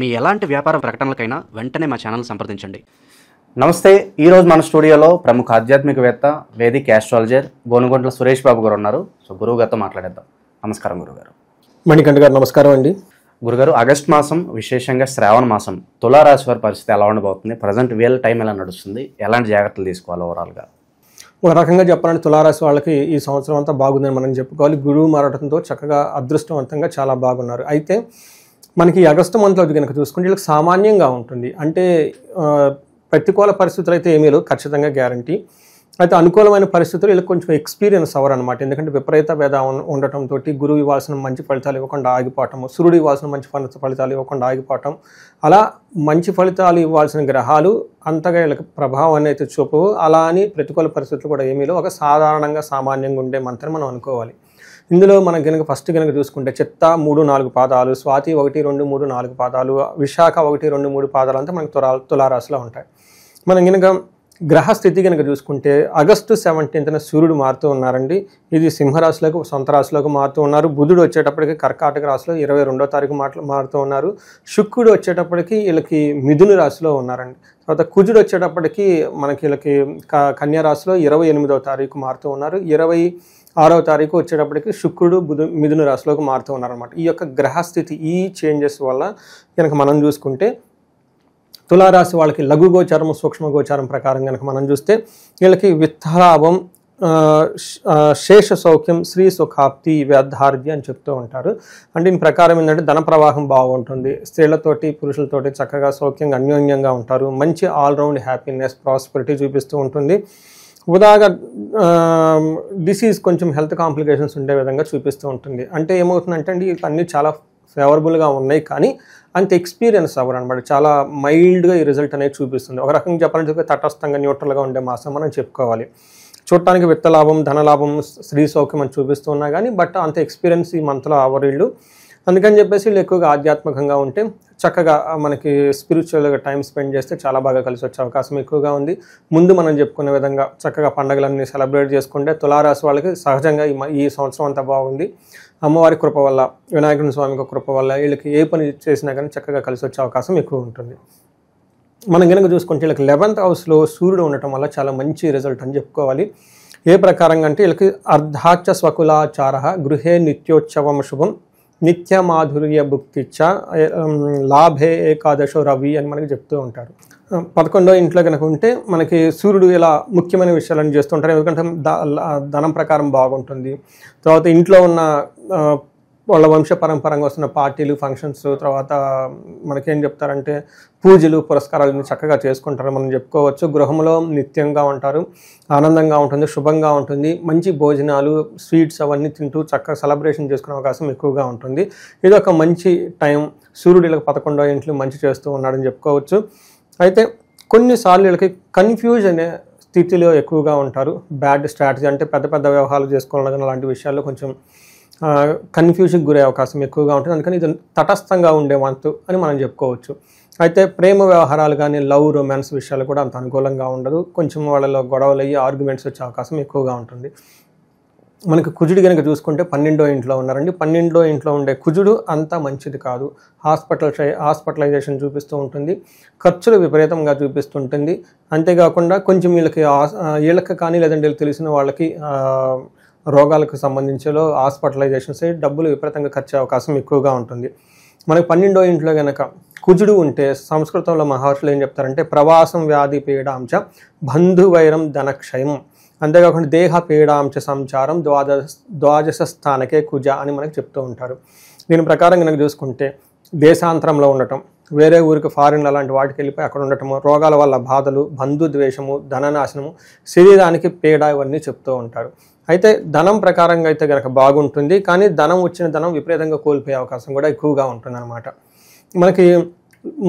మీ ఎలాంటి వ్యాపార ప్రకటనలకైనా వెంటనే మా ఛానల్ సంప్రదించండి. నమస్తే. ఈరోజు మన స్టూడియోలో ప్రముఖ ఆధ్యాత్మికవేత్త, వేదిక్ ఆస్ట్రాలజర్ గోనుగొంట్ల సురేష్ బాబు గారు ఉన్నారు. సో గురువు గారితో మాట్లాడేద్దాం. నమస్కారం గురుగారు. మణికంఠ గారు నమస్కారం అండి. గురుగారు, ఆగస్ట్ మాసం, విశేషంగా శ్రావణ మాసం, తులారాశి వారి పరిస్థితి ఎలా ఉండబోతుంది? ప్రజెంట్ వీళ్ళ టైం ఎలా నడుస్తుంది? ఎలాంటి జాగ్రత్తలు తీసుకోవాలి ఓవరాల్గా? ఒక రకంగా చెప్పాలంటే తులారాశి వాళ్ళకి ఈ సంవత్సరం అంతా బాగుందని మనం చెప్పుకోవాలి. గురువు మారడంతో చక్కగా అదృష్టవంతంగా చాలా బాగున్నారు. అయితే మనకి ఈ ఆగస్టు మంత్లో కనుక చూసుకుంటే వీళ్ళకి సామాన్యంగా ఉంటుంది. అంటే ప్రతికూల పరిస్థితులు అయితే ఏమీ లేవు, ఖచ్చితంగా గ్యారంటీ. అయితే అనుకూలమైన పరిస్థితులు వీళ్ళకి కొంచెం ఎక్స్పీరియన్స్ అవ్వరు అనమాట. ఎందుకంటే విపరీత భేద ఉండటంతో గురువు ఇవ్వాల్సిన మంచి ఫలితాలు ఇవ్వకుండా ఆగిపోవటము, సూర్యుడు ఇవ్వాల్సిన మంచి ఫలితాలు ఇవ్వకుండా ఆగిపోవటం, అలా మంచి ఫలితాలు ఇవ్వాల్సిన గ్రహాలు అంతగా వీళ్ళకి ప్రభావాన్ని అయితే చూపవు. అలా అని ప్రతికూల పరిస్థితులు కూడా ఏమీ లేవు. ఒక సాధారణంగా సామాన్యంగా ఉండే మంత్రం మనం అనుకోవాలి. ఇందులో మనం కనుక ఫస్ట్ కనుక చూసుకుంటే చిత్త 3-4 పాదాలు, స్వాతి 1-2-3-4 పాదాలు, విశాఖ 1-2-3 పాదాలు అంతా మనకి తులారాశిలో ఉంటాయి. మనం కనుక గ్రహస్థితి కనుక చూసుకుంటే ఆగస్టు 17న సూర్యుడు మారుతూ ఉన్నారండి. ఇది సింహరాశిలోకి, సొంత రాశిలోకి మారుతూ ఉన్నారు. బుధుడు వచ్చేటప్పటికి కర్కాటక రాశిలో 22వ తారీఖు మారుతూ ఉన్నారు. శుక్రుడు వచ్చేటప్పటికి వీళ్ళకి మిథున రాశిలో ఉన్నారండి. తర్వాత కుజుడు వచ్చేటప్పటికి మనకి వీళ్ళకి కన్యా రాశిలో 28వ తారీఖు మారుతూ ఉన్నారు. 26వ తారీఖు వచ్చేటప్పటికి శుక్రుడు మిథున రాశిలోకి మారుతూ ఉన్నారనమాట. ఈ యొక్క గ్రహస్థితి, ఈ చేంజెస్ వల్ల కనుక మనం చూసుకుంటే తులారాశి వాళ్ళకి లఘు గోచారం, సూక్ష్మ గోచారం ప్రకారం కనుక మనం చూస్తే వీళ్ళకి విత్తలాభం, శేష సౌఖ్యం, శ్రీ సుఖాప్తి, వ్యాధార్య అని చెప్తూ ఉంటారు. అంటే దీని ప్రకారం ఏంటంటే ధన ప్రవాహం బాగుంటుంది, స్త్రీలతోటి పురుషులతోటి చక్కగా సౌఖ్యంగా అన్యోన్యంగా ఉంటారు, మంచి ఆల్రౌండ్ హ్యాపీనెస్, ప్రాస్పెరిటీ చూపిస్తూ ఉంటుంది. ఉదాగా డిసీజ్, కొంచెం హెల్త్ కాంప్లికేషన్స్ ఉండే విధంగా చూపిస్తూ ఉంటుంది. అంటే ఏమవుతుందంటే అండి, అన్నీ చాలా ఫేవరబుల్గా ఉన్నాయి, కానీ అంత ఎక్స్పీరియన్స్ అవ్వరు అనమాట. చాలా మైల్డ్గా ఈ రిజల్ట్ అనేది చూపిస్తుంది. ఒక రకంగా చెప్పాలంటే తటస్థంగా, న్యూట్రల్గా ఉండే మాసం మనం చెప్పుకోవాలి. చూడటానికి విత్తలాభం, ధనలాభం, స్త్రీ సౌఖ్యం అని చూపిస్తూ ఉన్నా కానీ బట్ అంత ఎక్స్పీరియన్స్ ఈ మంత్లో అవ్వరు. అందుకని చెప్పేసి వీళ్ళు ఎక్కువగా ఆధ్యాత్మికంగా ఉంటే చక్కగా మనకి స్పిరిచువల్గా టైం స్పెండ్ చేస్తే చాలా బాగా కలిసి వచ్చే అవకాశం ఎక్కువగా ఉంది. ముందు మనం చెప్పుకునే విధంగా చక్కగా పండుగలన్నీ సెలబ్రేట్ చేసుకుంటే తులారాశి వాళ్ళకి సహజంగా ఈ సంవత్సరం అంతా బాగుంది. అమ్మవారి కృప వల్ల, వినాయకుని స్వామి కృప వల్ల వీళ్ళకి ఏ పని చేసినా కానీ చక్కగా కలిసి వచ్చే అవకాశం ఎక్కువ ఉంటుంది. మనం కనుక చూసుకుంటే వీళ్ళకి 11th హౌస్లో సూర్యుడు ఉండటం వల్ల చాలా మంచి రిజల్ట్ అని చెప్పుకోవాలి. ఏ ప్రకారంగా అంటే వీళ్ళకి అర్ధాచ స్వకులాచార గృహే నిత్యోత్సవం శుభం నిత్య మాధుర్య భుక్తిచ్చ లాభే ఏకాదశో రవి అని మనకి చెప్తూ ఉంటారు. 11వ ఇంట్లో కనుక ఉంటే మనకి సూర్యుడు ఇలా ముఖ్యమైన విషయాలను చేస్తుంటారు. ఎందుకంటే ధనం ప్రకారం బాగుంటుంది. తర్వాత ఇంట్లో ఉన్న వాళ్ళ వంశ పరంపరంగా వస్తున్న పార్టీలు, ఫంక్షన్స్, తర్వాత మనకేం చెప్తారంటే పూజలు, పురస్కారాలను చక్కగా చేసుకుంటారు మనం చెప్పుకోవచ్చు. గృహంలో నిత్యంగా ఉంటారు, ఆనందంగా ఉంటుంది, శుభంగా ఉంటుంది, మంచి భోజనాలు, స్వీట్స్ అవన్నీ తింటూ చక్కగా సెలబ్రేషన్ చేసుకునే అవకాశం ఎక్కువగా ఉంటుంది. ఇది ఒక మంచి టైం. సూర్యుడు వీళ్ళకి 11వ ఇంట్లో మంచి చేస్తూ ఉన్నాడని చెప్పుకోవచ్చు. అయితే కొన్నిసార్లు వీళ్ళకి కన్ఫ్యూజ్ అనే స్థితిలో ఎక్కువగా ఉంటారు. బ్యాడ్ స్ట్రాటజీ అంటే పెద్ద పెద్ద వ్యవహారాలు చేసుకోవడం అలాంటి విషయాల్లో కొంచెం కన్ఫ్యూజన్కి గురే అవకాశం ఎక్కువగా ఉంటుంది. అందుకని ఇది తటస్థంగా ఉండే వంతు అని మనం చెప్పుకోవచ్చు. అయితే ప్రేమ వ్యవహారాలు కానీ, లవ్, రొమాన్స్ విషయాలు కూడా అంత అనుకూలంగా ఉండదు. కొంచెం వాళ్ళలో గొడవలు అయ్యి ఆర్గ్యుమెంట్స్ వచ్చే అవకాశం ఎక్కువగా ఉంటుంది. మనకి కుజుడు కనుక చూసుకుంటే 12వ ఇంట్లో ఉన్నారండి. 12వ ఇంట్లో ఉండే కుజుడు అంత మంచిది కాదు. హాస్పిటలైజేషన్ చూపిస్తూ ఉంటుంది, ఖర్చులు విపరీతంగా చూపిస్తుంటుంది. అంతేకాకుండా కొంచెం వీళ్ళకి కానీ లేదంటే వీళ్ళకి తెలిసిన వాళ్ళకి రోగాలకు సంబంధించిలో హాస్పిటలైజేషన్స్ డబ్బులు విపరీతంగా ఖర్చు అవకాశం ఎక్కువగా ఉంటుంది. మనకి 12వ ఇంట్లో కనుక కుజుడు ఉంటే సంస్కృతంలో మహర్షులు ఏం చెప్తారంటే ప్రవాసం వ్యాధి పీడాంచ బంధువైరం ధనక్షయం, అంతేకాకుండా దేహ పీడాంచ సంచారం ద్వాదశ స్థానకే కుజ అని మనకు చెప్తూ ఉంటారు. దీని ప్రకారం కనుక చూసుకుంటే దేశాంతరంలో ఉండటం, వేరే ఊరికి ఫారిన్ అలాంటి వాటికి వెళ్ళిపోయి అక్కడ ఉండటము, రోగాల వల్ల బాధలు, బంధుద్వేషము, ధననాశనము, శరీరానికి పీడ, ఇవన్నీ చెప్తూ ఉంటారు. అయితే ధనం ప్రకారంగా అయితే కనుక బాగుంటుంది, కానీ వచ్చిన ధనం విపరీతంగా కోల్పోయే అవకాశం కూడా ఎక్కువగా ఉంటుంది అనమాట. మనకి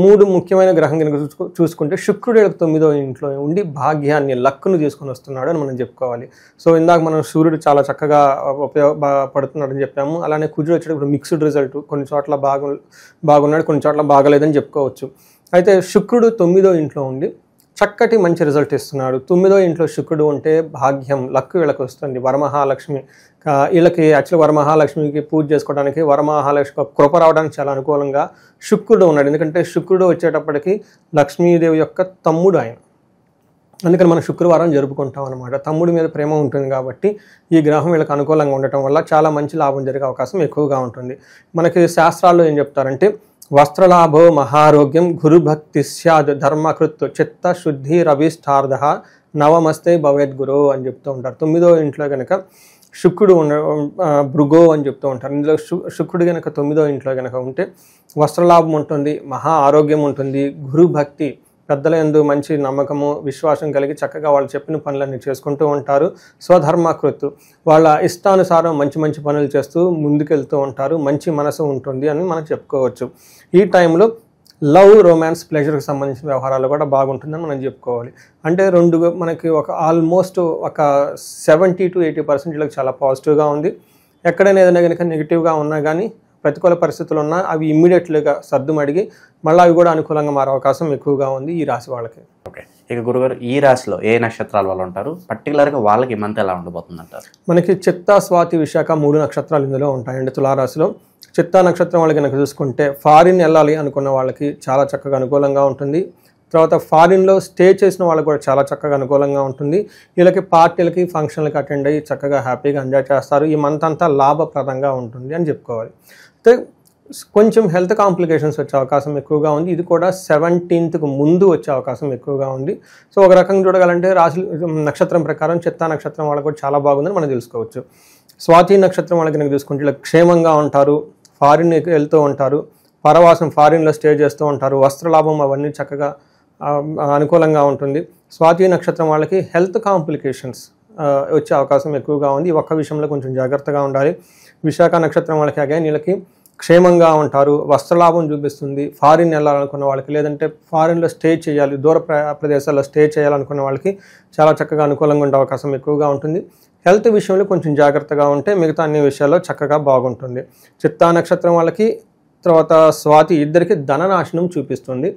3 ముఖ్యమైన గ్రహం కనుక చూసుకుంటే శుక్రుడు 9వ ఇంట్లో ఉండి భాగ్యాన్ని, లక్కును తీసుకొని వస్తున్నాడు అని మనం చెప్పుకోవాలి. సో ఇందాక మనం సూర్యుడు చాలా చక్కగా ఉపయోగపడుతున్నాడని చెప్పాము. అలానే కుజుడు వచ్చేటప్పుడు మిక్స్డ్ రిజల్ట్, కొన్ని చోట్ల బాగున్నాడు, కొన్ని చోట్ల బాగలేదని చెప్పుకోవచ్చు. అయితే శుక్రుడు 9వ ఇంట్లో ఉండి చక్కటి మంచి రిజల్ట్ ఇస్తున్నాడు. 9వ ఇంట్లో శుక్రుడు ఉంటే భాగ్యం, లక్ వీళ్ళకి వస్తుంది. వరమహాలక్ష్మి వీళ్ళకి యాక్చువల్గా వరమహాలక్ష్మికి పూజ చేసుకోవడానికి, వరమహాలక్ష్మి కృప రావడానికి చాలా అనుకూలంగా శుక్రుడు ఉన్నాడు. ఎందుకంటే శుక్రుడు వచ్చేటప్పటికి లక్ష్మీదేవి యొక్క తమ్ముడు ఆయన. అందుకని మనం శుక్రవారం జరుపుకుంటాం అనమాట. తమ్ముడి మీద ప్రేమ ఉంటుంది కాబట్టి ఈ గ్రహం వీళ్ళకి అనుకూలంగా ఉండటం వల్ల చాలా మంచి లాభం జరిగే అవకాశం ఎక్కువగా ఉంటుంది. మనకి శాస్త్రాల్లో ఏం చెప్తారంటే వస్త్రలాభో మహారోగ్యం గురుభక్తి స్యాద్ ధర్మకృత్ చిత్త శుద్ధి రవిష్టార్థ నవమస్తే భవేద్ గురు అని చెప్తూ ఉంటారు. 9వ ఇంట్లో కనుక శుక్రుడు భృగో అని చెప్తూ ఉంటారు. ఇందులో శుక్రుడు కనుక 9వ ఇంట్లో కనుక ఉంటే వస్త్రలాభం ఉంటుంది, మహా ఆరోగ్యం ఉంటుంది, గురుభక్తి పెద్దల యందు మంచి నమ్మకము విశ్వాసం కలిగి చక్కగా వాళ్ళు చెప్పిన పనులన్నీ చేసుకుంటూ ఉంటారు. స్వధర్మకృత్ వాళ్ళ ఇష్టానుసారం మంచి మంచి పనులు చేస్తూ ముందుకెళ్తూ ఉంటారు. మంచి మనసు ఉంటుంది అని మనం చెప్పుకోవచ్చు. ఈ టైంలో లవ్, రొమాన్స్, ప్లెజర్కి సంబంధించిన వ్యవహారాలు కూడా బాగుంటుందని మనం చెప్పుకోవాలి. అంటే మనకి ఆల్మోస్ట్ ఒక 70 to 80% వీళ్ళకి చాలా పాజిటివ్గా ఉంది. ఎక్కడైనా ఏదైనా కనుక నెగిటివ్గా ఉన్నా కానీ ప్రతికూల పరిస్థితులు ఉన్నా అవి ఇమ్మీడియట్లీగా సర్దుమడిగి మళ్ళీ అవి కూడా అనుకూలంగా మారే అవకాశం ఎక్కువగా ఉంది ఈ రాశి వాళ్ళకి. ఓకే, ఇక గురుగారు ఈ రాశిలో ఏ నక్షత్రాల వాళ్ళు ఉంటారు, పర్టికులర్గా వాళ్ళకి మంత్ ఎలా ఉండబోతుంది అంటారు? మనకి చిత్తా, స్వాతి, విశాఖ 3 నక్షత్రాలు ఇందులో ఉంటాయండి తులారాశిలో. చిత్తా నక్షత్రం వాళ్ళకి కనుక చూసుకుంటే ఫారిన్ వెళ్ళాలి అనుకున్న వాళ్ళకి చాలా చక్కగా అనుకూలంగా ఉంటుంది. తర్వాత ఫారిన్లో స్టే చేసిన వాళ్ళకి కూడా చాలా చక్కగా అనుకూలంగా ఉంటుంది. వీళ్ళకి పార్టీలకి, ఫంక్షన్లకి అటెండ్ అయ్యి చక్కగా హ్యాపీగా ఎంజాయ్ చేస్తారు. ఈ మంత్ అంతా లాభప్రదంగా ఉంటుంది అని చెప్పుకోవాలి. అయితే కొంచెం హెల్త్ కాంప్లికేషన్స్ వచ్చే అవకాశం ఎక్కువగా ఉంది. ఇది కూడా 17th ముందు వచ్చే అవకాశం ఎక్కువగా ఉంది. సో ఒక రకంగా చూడగలంటే రాశి నక్షత్రం ప్రకారం చిత్తా నక్షత్రం వాళ్ళకి కూడా చాలా బాగుందని మనం తెలుసుకోవచ్చు. స్వాతి నక్షత్రం వాళ్ళకి కనుక చూసుకుంటే ఇలా క్షేమంగా ఉంటారు, ఫారిన్ వెళ్తూ ఉంటారు, పరవాసం ఫారిన్లో స్టే చేస్తూ ఉంటారు, వస్త్రలాభం అవన్నీ చక్కగా అనుకూలంగా ఉంటుంది. స్వాతి నక్షత్రం వాళ్ళకి హెల్త్ కాంప్లికేషన్స్ వచ్చే అవకాశం ఎక్కువగా ఉంది. ఒక్క విషయంలో కొంచెం జాగ్రత్తగా ఉండాలి. విశాఖ నక్షత్రం వాళ్ళకి అగైన్ వీళ్ళకి క్షేమంగా ఉంటారు, వస్త్రలాభం చూపిస్తుంది. ఫారిన్ వెళ్ళాలనుకున్న వాళ్ళకి, లేదంటే ఫారిన్లో స్టే చేయాలి, దూర ప్రదేశాల్లో స్టే చేయాలనుకున్న వాళ్ళకి చాలా చక్కగా అనుకూలంగా ఉండే అవకాశం ఎక్కువగా ఉంటుంది. హెల్త్ విషయంలో కొంచెం జాగ్రత్తగా ఉంటే మిగతా అన్ని విషయాల్లో చక్కగా బాగుంటుంది. చిత్తా నక్షత్రం వాళ్ళకి తర్వాత స్వాతి ఇద్దరికి ధననాశనం చూపిస్తుంది.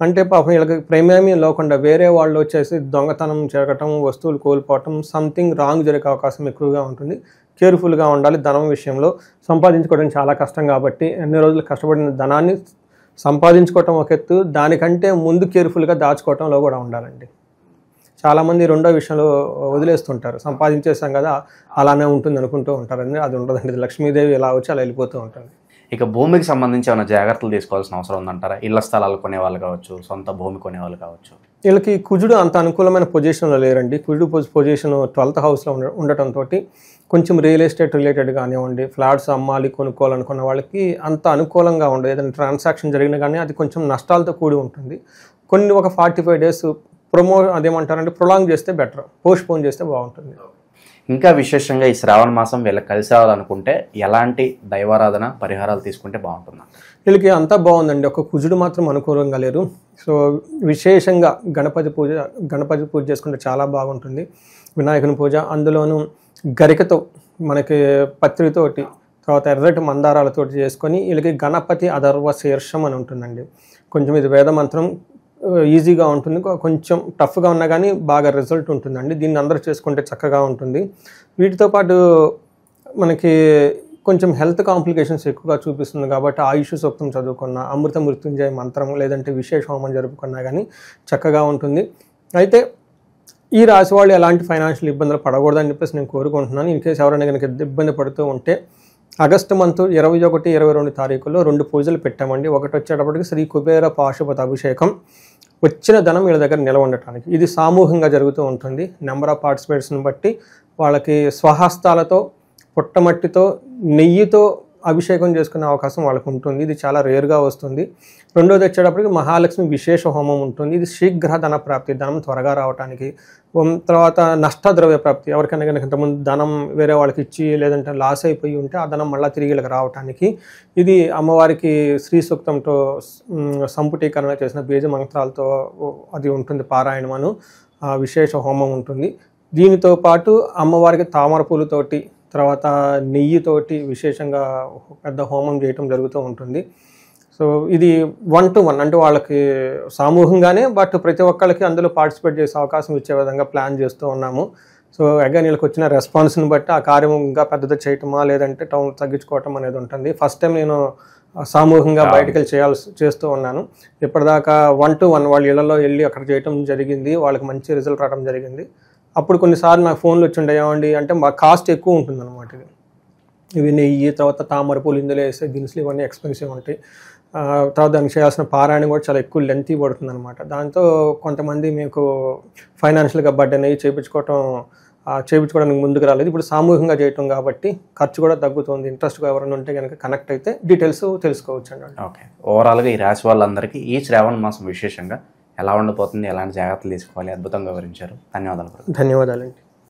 అంటే పాపం వీళ్ళకి ప్రేమేమీ లేకుండా వేరే వాళ్ళు వచ్చేసి దొంగతనం జరగటం, వస్తువులు కోల్పోవటం, సంథింగ్ రాంగ్ జరిగే అవకాశం ఎక్కువగా ఉంటుంది. కేర్ఫుల్గా ఉండాలి. ధనం విషయంలో సంపాదించుకోవడం చాలా కష్టం కాబట్టి ఎన్ని రోజులు కష్టపడిన ధనాన్ని సంపాదించుకోవటం ఒక ఎత్తు, దానికంటే ముందు కేర్ఫుల్గా దాచుకోవటంలో కూడా ఉండాలండి. చాలామంది రెండో విషయంలో వదిలేస్తుంటారు, సంపాదించేసాం కదా అలానే ఉంటుంది అనుకుంటూ ఉంటారండి. అది ఉండదండి. లక్ష్మీదేవి ఎలా వచ్చి అలా వెళ్ళిపోతూ ఉంటుంది. ఇక భూమికి సంబంధించి ఏమైనా జాగ్రత్తలు తీసుకోవాల్సిన అవసరం ఉందంటారా? ఇళ్ల స్థలాలు కొనేవాళ్ళు కావచ్చు, సొంత భూమి కొనేవాళ్ళు కావచ్చు. వీళ్ళకి కుజుడు అంత అనుకూలమైన పొజిషన్లో లేరండి. కుజుడు పొజిషన్ 12th హౌస్లో ఉండటంతో కొంచెం రియల్ ఎస్టేట్ రిలేటెడ్ కానివ్వండి, ఫ్లాట్స్ అమ్మాలి కొనుక్కోవాలనుకున్న వాళ్ళకి అంత అనుకూలంగా ఉండదు. ఏదైనా ట్రాన్సాక్షన్ జరిగినా కానీ అది కొంచెం నష్టాలతో కూడి ఉంటుంది. కొన్ని ఒక 45 days అదేమంటారంటే ప్రొలాంగ్ చేస్తే బెటర్, పోస్ట్పోన్ చేస్తే బాగుంటుంది. ఇంకా విశేషంగా ఈ శ్రావణ మాసం వీళ్ళకి కలిసి రావాలనుకుంటే ఎలాంటి దైవారాధన పరిహారాలు తీసుకుంటే బాగుంటుందా? వీళ్ళకి అంతా బాగుందండి. ఒక కుజుడు మాత్రం అనుకూలంగా లేరు. సో విశేషంగా గణపతి పూజ చేసుకుంటే చాలా బాగుంటుంది. వినాయకుని పూజ, అందులోనూ గరికతో మనకి పత్రితోటి తర్వాత ఎర్రటి మందారాలతోటి చేసుకొని వీళ్ళకి గణపతి అధర్వ శీర్షం అని ఉంటుందండి. కొంచెం ఇది వేద మంత్రం, ఈజీగా ఉంటుంది, కొంచెం టఫ్గా ఉన్నా కానీ బాగా రిజల్ట్ ఉంటుందండి. దీన్ని అందరూ చేసుకుంటే చక్కగా ఉంటుంది. వీటితో పాటు మనకి కొంచెం హెల్త్ కాంప్లికేషన్స్ ఎక్కువగా చూపిస్తుంది కాబట్టి ఆయుష్ సూక్తం చదువుకున్న, అమృత మృత్యుంజయ మంత్రం లేదంటే విశేష హోమం జరుపుకున్నా కానీ చక్కగా ఉంటుంది. అయితే ఈ రాశి వాళ్ళు ఎలాంటి ఫైనాన్షియల్ ఇబ్బందులు పడకూడదని చెప్పేసి నేను కోరుకుంటున్నాను. ఇన్ కేసు ఎవరైనా కనుక ఇబ్బంది పడుతూ ఉంటే ఆగస్టు మంత్ 21, 22 తారీఖుల్లో 2 పూజలు పెట్టామండి. ఒకటి వచ్చేటప్పటికి శ్రీ కుబేర పాశుపత అభిషేకం, వచ్చిన ధనం వీళ్ళ దగ్గర నిలవ ఉండటానికి. ఇది సామూహికంగా జరుగుతూ ఉంటుంది. నెంబర్ ఆఫ్ పార్టిసిపేట్స్ని బట్టి వాళ్ళకి స్వహస్తాలతో, పుట్టమట్టితో, నెయ్యితో అభిషేకం చేసుకునే అవకాశం వాళ్ళకు ఉంటుంది. ఇది చాలా రేర్గా వస్తుంది. రెండోది వచ్చేటప్పటికి మహాలక్ష్మి విశేష హోమం ఉంటుంది. ఇది శీఘ్ర ధన ప్రాప్తి, ధనం త్వరగా రావడానికి. తర్వాత నష్టద్రవ్య ప్రాప్తి, ఎవరికైనా కనుక ఇంతకుముందు ధనం వేరే వాళ్ళకి ఇచ్చి లేదంటే లాస్ అయిపోయి ఉంటే ఆ ధనం మళ్ళీ తిరిగి వీళ్ళకి రావడానికి. ఇది అమ్మవారికి శ్రీ సూక్తంతో సంపుటీకరణ చేసిన బీజ మంత్రాలతో అది ఉంటుంది, పారాయణమను విశేష హోమం ఉంటుంది. దీనితో పాటు అమ్మవారికి తామర పూలతోటి తర్వాత నెయ్యితోటి విశేషంగా పెద్ద హోమం చేయటం జరుగుతూ ఉంటుంది. సో ఇది 1-to-1 అంటే వాళ్ళకి సమూహంగానే బట్ ప్రతి ఒక్కళ్ళకి అందులో పార్టిసిపేట్ చేసే అవకాశం ఇచ్చే విధంగా ప్లాన్ చేస్తూ ఉన్నాము. సో అగైన్ వీళ్ళకి వచ్చిన రెస్పాన్స్ని బట్టి ఆ కార్యం ఇంకా పెద్దది చేయటమా లేదంటే టౌన్ తగ్గించుకోవటం అనేది ఉంటుంది. ఫస్ట్ టైం నేను సామూహికంగా బయటకు వెళ్ళి చేస్తూ ఉన్నాను. ఇప్పటిదాకా 1-to-1 వాళ్ళ ఇళ్లలో వెళ్ళి అక్కడ చేయటం జరిగింది. వాళ్ళకి మంచి రిజల్ట్ రావడం జరిగింది. అప్పుడు కొన్నిసార్లు నాకు ఫోన్లు వచ్చి ఉండే ఏమండి అంటే మా కాస్ట్ ఎక్కువ ఉంటుంది అనమాట. ఇవి నెయ్యి, తర్వాత తామర పూలు, ఇందులో వేసే దినుసులు ఇవన్నీ ఎక్స్పెన్సివ్ ఉంటాయి. తర్వాత దానికి చేయాల్సిన పారాయణ కూడా చాలా ఎక్కువ లెంతీ పడుతుంది అనమాట. దాంతో కొంతమంది మీకు ఫైనాన్షియల్గా బర్డెన్ అయ్యి చేయించుకోవడానికి ముందుకు రాలేదు. ఇప్పుడు సామూహికంగా చేయటం కాబట్టి ఖర్చు కూడా తగ్గుతుంది. ఇంట్రెస్ట్గా ఎవరైనా ఉంటే కనుక కనెక్ట్ అయితే డీటెయిల్స్ తెలుసుకోవచ్చు అండి. ఓకే, ఓవరాల్గా ఈ రాశి వాళ్ళందరికీ ఈ శ్రావణ మాసం విశేషంగా ఎలా ఉండబోతుంది, ఎలాంటి జాగ్రత్తలు తీసుకోవాలి, అద్భుతంగా వివరించారు. ధన్యవాదాలు. ధన్యవాదాలండి.